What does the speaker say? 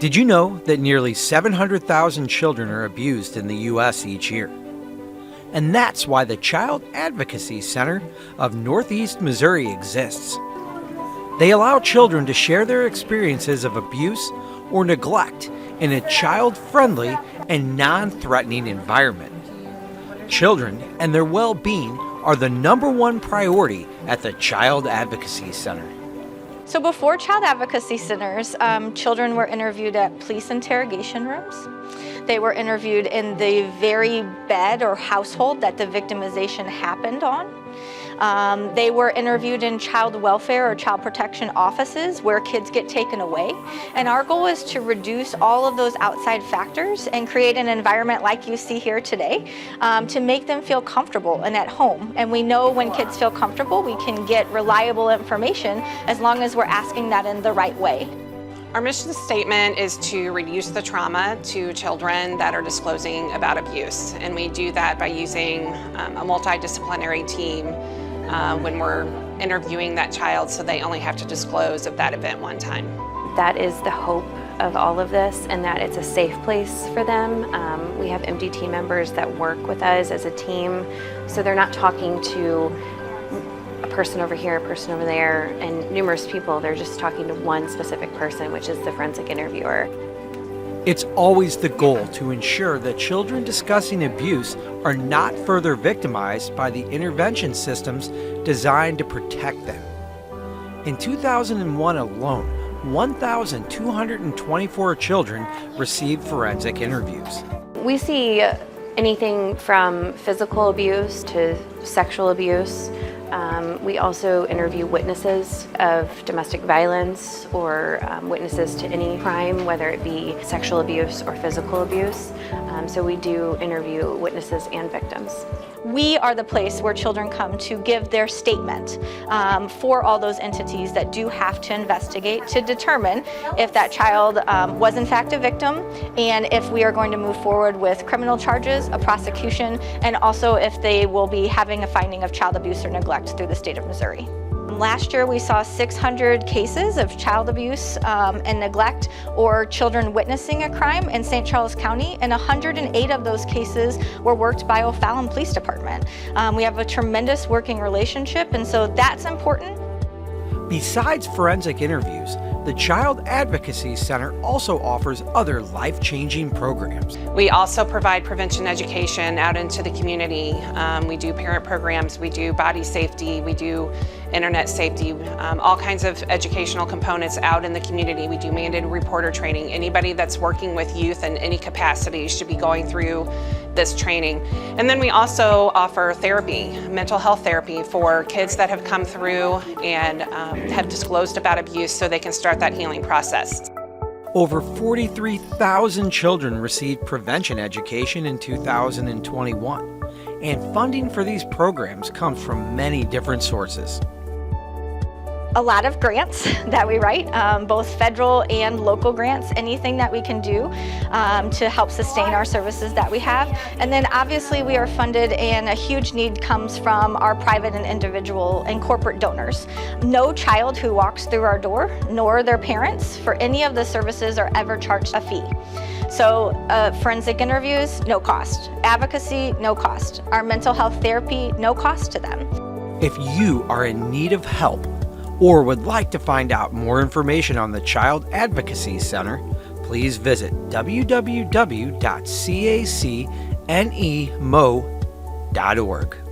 Did you know that nearly 700,000 children are abused in the U.S. each year? And that's why the Child Advocacy Center of Northeast Missouri exists. They allow children to share their experiences of abuse or neglect in a child-friendly and non-threatening environment. Children and their well-being are the #1 priority at the Child Advocacy Center. So before Child Advocacy Centers, children were interviewed at police interrogation rooms. They were interviewed in the very bed or household that the victimization happened on. They were interviewed in child welfare or child protection offices where kids get taken away. And our goal is to reduce all of those outside factors and create an environment like you see here today to make them feel comfortable and at home. And we know when kids feel comfortable, we can get reliable information as long as we're asking that in the right way. Our mission statement is to reduce the trauma to children that are disclosing about abuse. And we do that by using a multidisciplinary team when we're interviewing that child, so they only have to disclose of that event one time. That is the hope of all of this, and that it's a safe place for them. We have MDT members that work with us as a team, so they're not talking to a person over here, a person over there, and numerous people. They're just talking to one specific person, which is the forensic interviewer. It's always the goal to ensure that children discussing abuse are not further victimized by the intervention systems designed to protect them. In 2001 alone, 1,224 children received forensic interviews. We see anything from physical abuse to sexual abuse. We also interview witnesses of domestic violence or witnesses to any crime, whether it be sexual abuse or physical abuse. So we do interview witnesses and victims. We are the place where children come to give their statement for all those entities that do have to investigate to determine if that child was in fact a victim, and if we are going to move forward with criminal charges, a prosecution, and also if they will be having a finding of child abuse or neglect through the state of Missouri. Last year we saw 600 cases of child abuse and neglect or children witnessing a crime in St. Charles County, and 108 of those cases were worked by O'Fallon Police Department. We have a tremendous working relationship, and so that's important. Besides forensic interviews, the Child Advocacy Center also offers other life-changing programs. We also provide prevention education out into the community. We do parent programs, we do body safety, we do internet safety, all kinds of educational components out in the community. We do mandated reporter training. Anybody that's working with youth in any capacity should be going through this training. And then we also offer therapy, mental health therapy for kids that have come through and have disclosed about abuse, so they can start that healing process. Over 43,000 children received prevention education in 2021, and funding for these programs comes from many different sources. A lot of grants that we write, both federal and local grants, anything that we can do to help sustain our services that we have. And then obviously we are funded, and a huge need comes from our private and individual and corporate donors. No child who walks through our door, nor their parents, for any of the services are ever charged a fee. So forensic interviews, no cost. Advocacy, no cost. Our mental health therapy, no cost to them. If you are in need of help, or would like to find out more information on the Child Advocacy Center, please visit www.cacnemo.org.